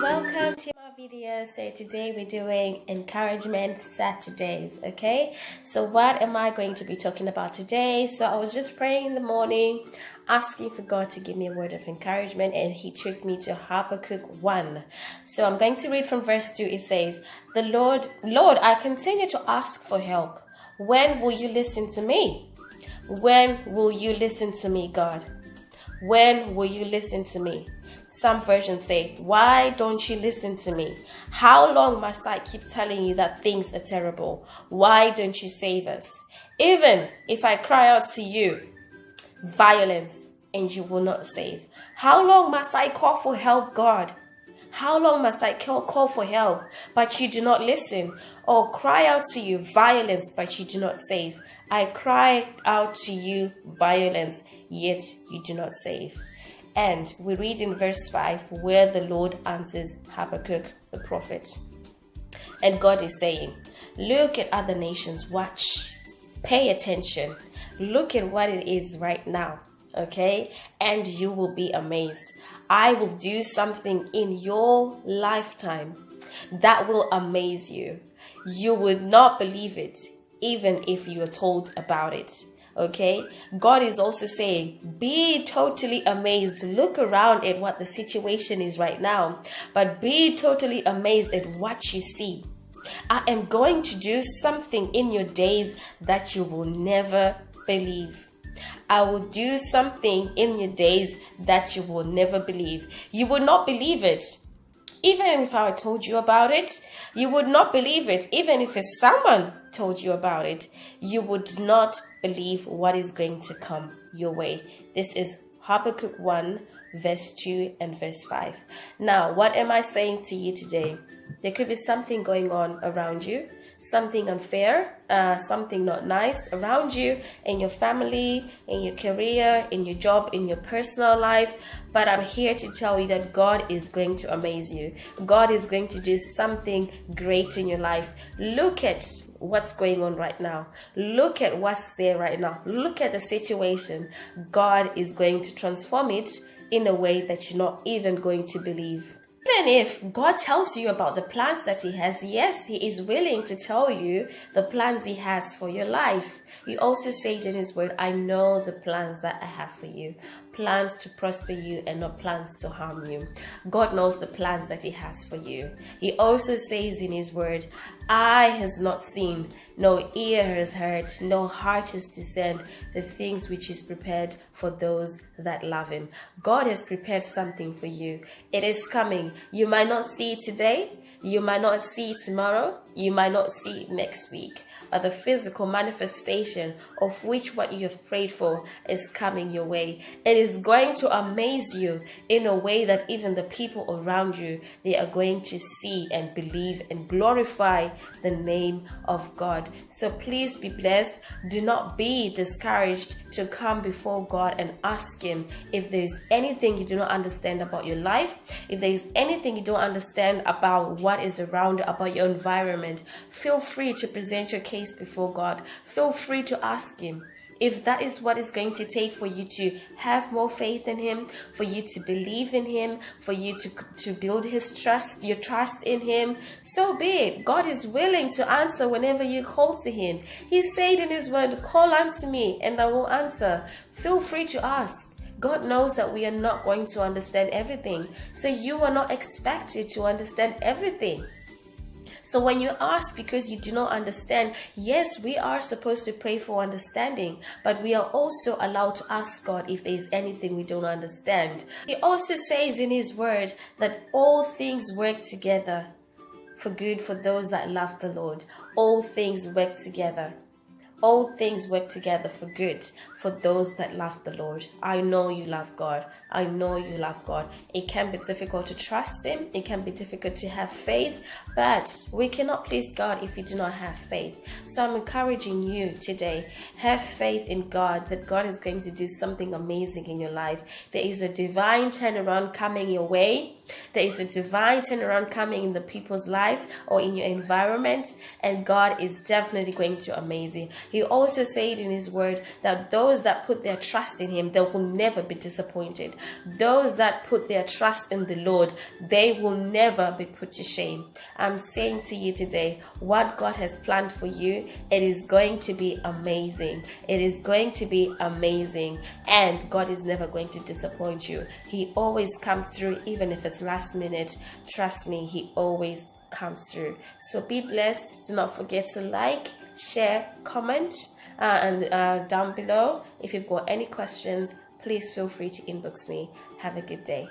Welcome to my video. So today we're doing encouragement Saturdays. Okay, so what am I going to be talking about today? So I was just praying in the morning, asking for God to give me a word of encouragement, and he took me to Habakkuk 1. So I'm going to read from verse 2. It says, "The Lord, I continue to ask for help. When will you listen to me? When will you listen to me, God? When will you listen to me?" Some versions say, "Why don't you listen to me? How long must I keep telling you that things are terrible? Why don't you save us? Even if I cry out to you, violence, and you will not save. How long must I call for help, God? How long must I call for help, but you do not listen? Or cry out to you, violence, but you do not save? I cry out to you, violence, yet you do not save." And we read in verse 5 where the Lord answers Habakkuk the prophet. And God is saying, look at other nations, watch, pay attention, look at what it is right now, okay? And you will be amazed. I will do something in your lifetime that will amaze you. You would not believe it, even if you are told about it. Okay, God is also saying, be totally amazed. Look around at what the situation is right now, but be totally amazed at what you see. I am going to do something in your days that you will never believe. I will do something in your days that you will never believe. You will not believe it. Even if I told you about it, you would not believe it. Even if someone told you about it, you would not believe what is going to come your way. This is Habakkuk 1, verse 2 and verse 5. Now, what am I saying to you today? There could be something going on around you, something unfair, something not nice around you, in your family, in your career, in your job, in your personal life. But I'm here to tell you that God is going to amaze you. God is going to do something great in your life. Look at what's going on right now. Look at what's there right now. Look at the situation. God is going to transform it in a way that you're not even going to believe. Even if God tells you about the plans that he has, yes, he is willing to tell you the plans he has for your life. He also said in his word, I know the plans that I have for you. Plans to prosper you and not plans to harm you. God knows the plans that he has for you. He also says in his word, eye has not seen, no ear has heard, no heart has discerned the things which is prepared for those that love him. God has prepared something for you. It is coming. You might not see it today. You might not see it tomorrow. You might not see it next week. But the physical manifestation of which what you have prayed for is coming your way. It is going to amaze you in a way that even the people around you, they are going to see and believe and glorify the name of God. So please be blessed. Do not be discouraged to come before God and ask him if there is anything you do not understand about your life, if there is anything you don't understand about what is around, about your environment. Feel free to present your case before God. Feel free to ask him. If that is what it's going to take for you to have more faith in him, for you to believe in him, for you to build his trust, your trust in him, so be it. God is willing to answer whenever you call to him. He said in his word, call unto me and I will answer. Feel free to ask. God knows that we are not going to understand everything. So you are not expected to understand everything. So when you ask because you do not understand, yes, we are supposed to pray for understanding, but we are also allowed to ask God if there is anything we don't understand. He also says in his word that all things work together for good for those that love the Lord. All things work together. All things work together for good for those that love the Lord. I know you love God. I know you love God. It can be difficult to trust him. It can be difficult to have faith, but we cannot please God if we do not have faith. So I'm encouraging you today, have faith in God, that God is going to do something amazing in your life. There is a divine turnaround coming your way. There is a divine turnaround coming in the people's lives or in your environment, and God is definitely going to amaze you. He also said in his word that those that put their trust in him, they will never be disappointed. Those that put their trust in the Lord, they will never be put to shame. I'm saying to you today, what God has planned for you, it is going to be amazing. It is going to be amazing, and God is never going to disappoint you. He always comes through, even if it's last minute. Trust me, he always comes through. So be blessed. Do not forget to like, share, comment, and down below, if you've got any questions, please feel free to inbox me. Have a good day.